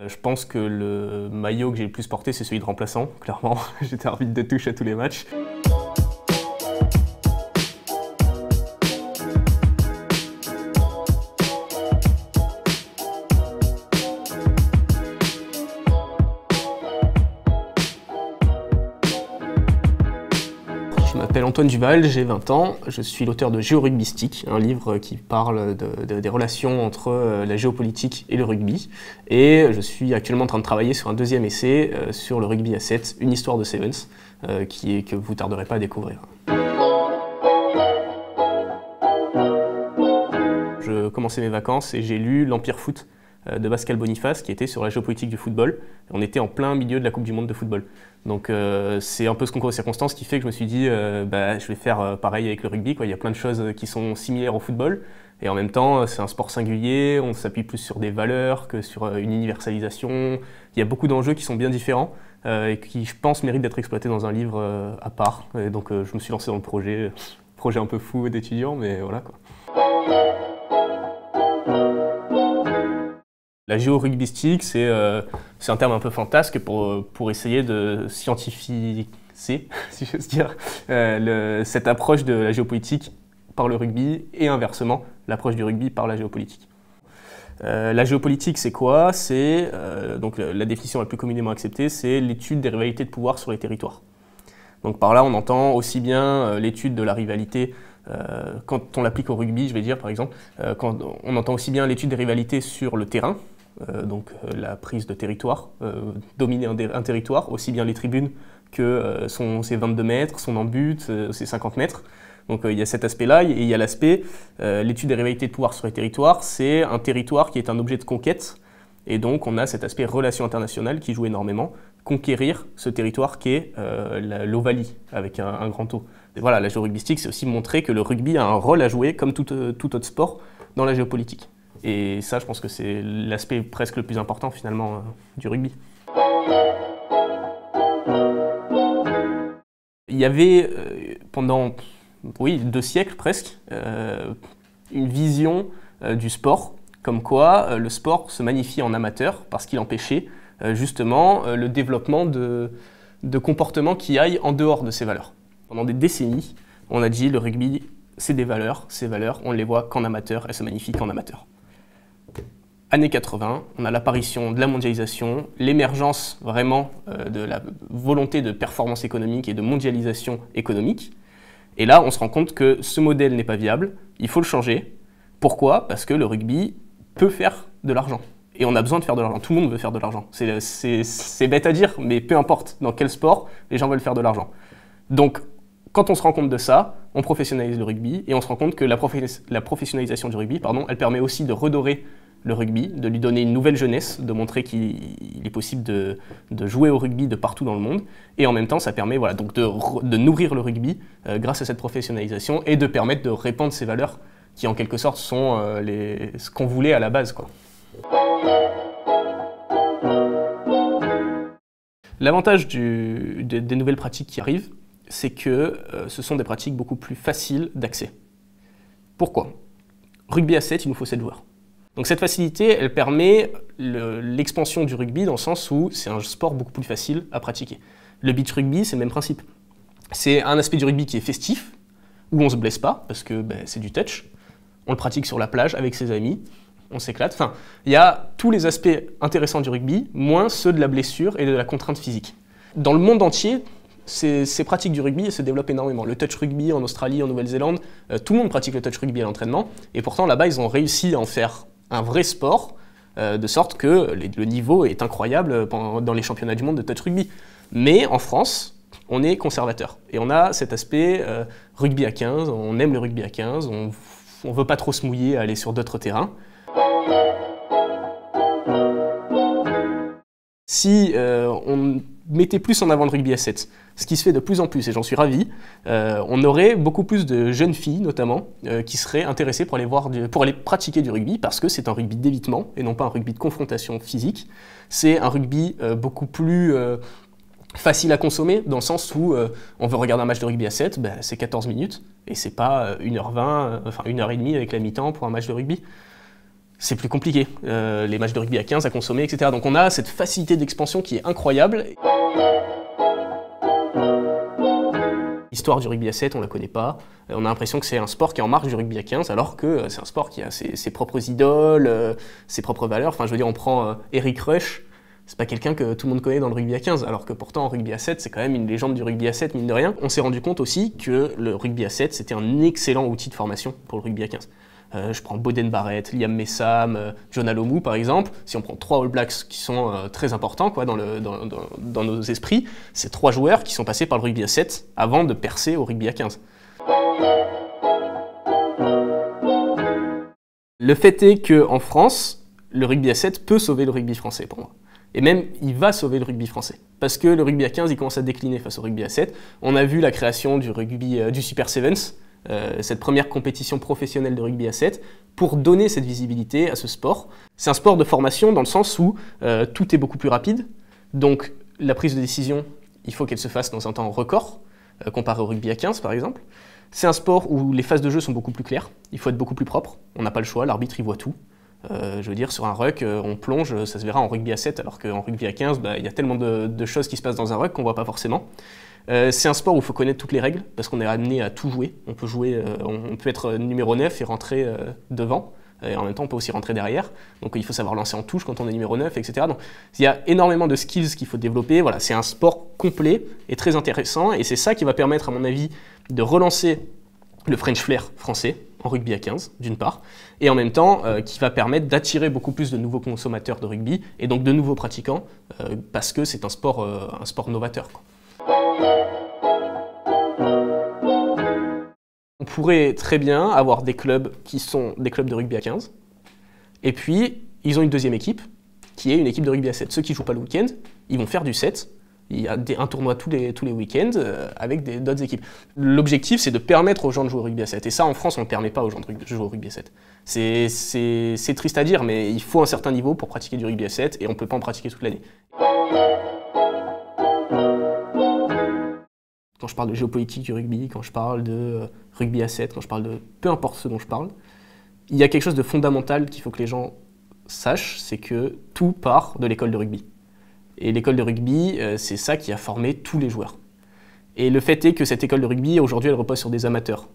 Je pense que le maillot que j'ai le plus porté, c'est celui de remplaçant, clairement. J'étais arbitre de touche à tous les matchs. Je m'appelle Antoine Duval, j'ai 20 ans, je suis l'auteur de Géorugbyistique, un livre qui parle des relations entre la géopolitique et le rugby. Et je suis actuellement en train de travailler sur un deuxième essai sur le rugby à 7, une histoire de Sevens, que vous tarderez pas à découvrir. Je commençais mes vacances et j'ai lu L'Empire Foot de Pascal Boniface qui était sur la géopolitique du football. On était en plein milieu de la Coupe du Monde de football. Donc c'est un peu ce concours de circonstances qui fait que je me suis dit je vais faire pareil avec le rugby, quoi. Il y a plein de choses qui sont similaires au football et en même temps c'est un sport singulier, on s'appuie plus sur des valeurs que sur une universalisation. Il y a beaucoup d'enjeux qui sont bien différents et qui je pense méritent d'être exploités dans un livre à part. Et donc je me suis lancé dans le projet un peu fou d'étudiant, mais voilà quoi. La géorugbyistique, c'est un terme un peu fantasque pour essayer de scientifier, si j'ose dire, cette approche de la géopolitique par le rugby et inversement, l'approche du rugby par la géopolitique. La géopolitique, c'est quoi? C'est, donc la définition la plus communément acceptée, c'est l'étude des rivalités de pouvoir sur les territoires. Donc par là, on entend aussi bien l'étude de la rivalité, quand on l'applique au rugby, je vais dire par exemple, quand on entend aussi bien l'étude des rivalités sur le terrain, donc la prise de territoire, dominer un territoire, aussi bien les tribunes que ses 22 mètres, son en-but, ses 50 mètres. Donc il y a cet aspect-là, et il y a l'aspect, l'étude des rivalités de pouvoir sur les territoires, c'est un territoire qui est un objet de conquête, et donc on a cet aspect relation internationale qui joue énormément, conquérir ce territoire qui est l'Ovalie, avec un grand O. Et voilà, la géorugbyistique, c'est aussi montrer que le rugby a un rôle à jouer, comme tout autre sport, dans la géopolitique. Et ça, je pense que c'est l'aspect presque le plus important, finalement, du rugby. Il y avait, pendant 2 siècles presque, une vision du sport, comme quoi le sport se magnifiait en amateur, parce qu'il empêchait justement le développement de comportements qui aillent en dehors de ces valeurs. Pendant des décennies, on a dit le rugby, c'est des valeurs, ces valeurs, on ne les voit qu'en amateur, elles se magnifient qu'en amateur. Années 80, on a l'apparition de la mondialisation, l'émergence vraiment de la volonté de performance économique et de mondialisation économique. Et là, on se rend compte que ce modèle n'est pas viable, il faut le changer. Pourquoi? Parce que le rugby peut faire de l'argent. Et on a besoin de faire de l'argent, tout le monde veut faire de l'argent. C'est bête à dire, mais peu importe dans quel sport, les gens veulent faire de l'argent. Donc, quand on se rend compte de ça, on professionnalise le rugby et on se rend compte que la professionnalisation du rugby, elle permet aussi de redorer le rugby, de lui donner une nouvelle jeunesse, de montrer qu'il est possible de jouer au rugby de partout dans le monde. Et en même temps, ça permet donc de nourrir le rugby grâce à cette professionnalisation et de permettre de répandre ces valeurs qui, en quelque sorte, sont ce qu'on voulait à la base, quoi. L'avantage des nouvelles pratiques qui arrivent, c'est que ce sont des pratiques beaucoup plus faciles d'accès. Pourquoi? Rugby à 7, il nous faut 7 joueurs. Donc cette facilité, elle permet l'expansion du rugby dans le sens où c'est un sport beaucoup plus facile à pratiquer. Le beach rugby, c'est le même principe. C'est un aspect du rugby qui est festif, où on ne se blesse pas, parce que c'est du touch. On le pratique sur la plage avec ses amis, on s'éclate. Enfin, il y a tous les aspects intéressants du rugby, moins ceux de la blessure et de la contrainte physique. Dans le monde entier, ces pratiques du rugby se développent énormément. Le touch rugby en Australie, en Nouvelle-Zélande, tout le monde pratique le touch rugby à l'entraînement, et pourtant là-bas, ils ont réussi à en faire un vrai sport, de sorte que le niveau est incroyable dans les championnats du monde de touch rugby. Mais en France, on est conservateur. Et on a cet aspect rugby à 15, on aime le rugby à 15, on ne veut pas trop se mouiller à aller sur d'autres terrains. Si on mettait plus en avant le rugby à 7, ce qui se fait de plus en plus, et j'en suis ravi, on aurait beaucoup plus de jeunes filles, notamment, qui seraient intéressées pour aller pratiquer du rugby, parce que c'est un rugby d'évitement, et non pas un rugby de confrontation physique. C'est un rugby beaucoup plus facile à consommer, dans le sens où on veut regarder un match de rugby à 7, c'est 14 minutes, et c'est pas 1h20, enfin 1h30 avec la mi-temps pour un match de rugby. c'est plus compliqué. Les matchs de rugby à 15 à consommer, etc. Donc on a cette facilité d'expansion qui est incroyable. L'histoire du rugby à 7, on la connaît pas. On a l'impression que c'est un sport qui est en marge du rugby à 15, alors que c'est un sport qui a ses propres idoles, ses propres valeurs. Enfin, je veux dire, on prend Eric Rush, c'est pas quelqu'un que tout le monde connaît dans le rugby à 15, alors que pourtant, en rugby à 7, c'est quand même une légende du rugby à 7, mine de rien. On s'est rendu compte aussi que le rugby à 7, c'était un excellent outil de formation pour le rugby à 15. Je prends Boden Barrett, Liam Messam, John Alomou par exemple. Si on prend 3 All Blacks qui sont très importants quoi, dans nos esprits, c'est 3 joueurs qui sont passés par le rugby à 7 avant de percer au rugby à 15. Le fait est qu'en France, le rugby à 7 peut sauver le rugby français pour moi. Et même, il va sauver le rugby français. Parce que le rugby à 15, il commence à décliner face au rugby à 7. On a vu la création du rugby du Super Sevens, cette première compétition professionnelle de rugby à 7, pour donner cette visibilité à ce sport. C'est un sport de formation dans le sens où tout est beaucoup plus rapide, donc la prise de décision, il faut qu'elle se fasse dans un temps record, comparé au rugby à 15 par exemple. C'est un sport où les phases de jeu sont beaucoup plus claires, il faut être beaucoup plus propre, on n'a pas le choix, l'arbitre il voit tout. Je veux dire, sur un ruck, on plonge, ça se verra en rugby à 7, alors qu'en rugby à 15, il y a tellement de choses qui se passent dans un ruck qu'on ne voit pas forcément. C'est un sport où il faut connaître toutes les règles, parce qu'on est amené à tout jouer. On peut être numéro 9 et rentrer devant, et en même temps on peut aussi rentrer derrière. Donc il faut savoir lancer en touche quand on est numéro 9, etc. Donc il y a énormément de skills qu'il faut développer. Voilà, c'est un sport complet et très intéressant, et c'est ça qui va permettre, à mon avis, de relancer le French Flair français en rugby à 15, d'une part, et en même temps qui va permettre d'attirer beaucoup plus de nouveaux consommateurs de rugby, et donc de nouveaux pratiquants, parce que c'est un sport novateur, quoi. On pourrait très bien avoir des clubs qui sont des clubs de rugby à 15, et puis ils ont une deuxième équipe, qui est une équipe de rugby à 7. Ceux qui ne jouent pas le week-end, ils vont faire du 7. Il y a un tournoi tous les week-ends avec d'autres équipes. L'objectif, c'est de permettre aux gens de jouer au rugby à 7. Et ça, en France, on ne permet pas aux gens de jouer au rugby à 7. C'est triste à dire, mais il faut un certain niveau pour pratiquer du rugby à 7, et on ne peut pas en pratiquer toute l'année. Quand je parle de géopolitique du rugby, quand je parle de rugby à 7, quand je parle de peu importe ce dont je parle, il y a quelque chose de fondamental qu'il faut que les gens sachent, c'est que tout part de l'école de rugby. Et l'école de rugby, c'est ça qui a formé tous les joueurs. Et le fait est que cette école de rugby, aujourd'hui, elle repose sur des amateurs,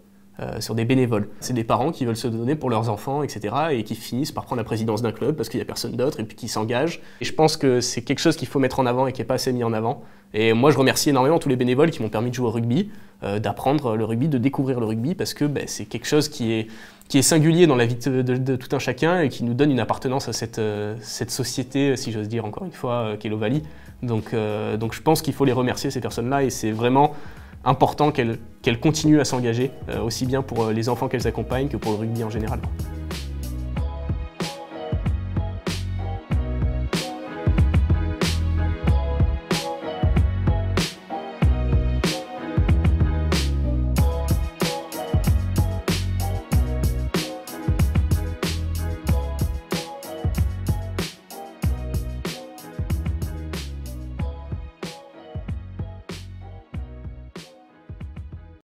sur des bénévoles. C'est des parents qui veulent se donner pour leurs enfants, etc. et qui finissent par prendre la présidence d'un club parce qu'il n'y a personne d'autre et puis qui s'engagent. Et je pense que c'est quelque chose qu'il faut mettre en avant et qui n'est pas assez mis en avant. Et moi, je remercie énormément tous les bénévoles qui m'ont permis de jouer au rugby, d'apprendre le rugby, de découvrir le rugby, parce que c'est quelque chose qui est singulier dans la vie de tout un chacun et qui nous donne une appartenance à cette société, si j'ose dire encore une fois, qu'est l'Ovalie. Donc je pense qu'il faut les remercier, ces personnes-là, et c'est vraiment important qu'elles continuent à s'engager, aussi bien pour les enfants qu'elles accompagnent que pour le rugby en général.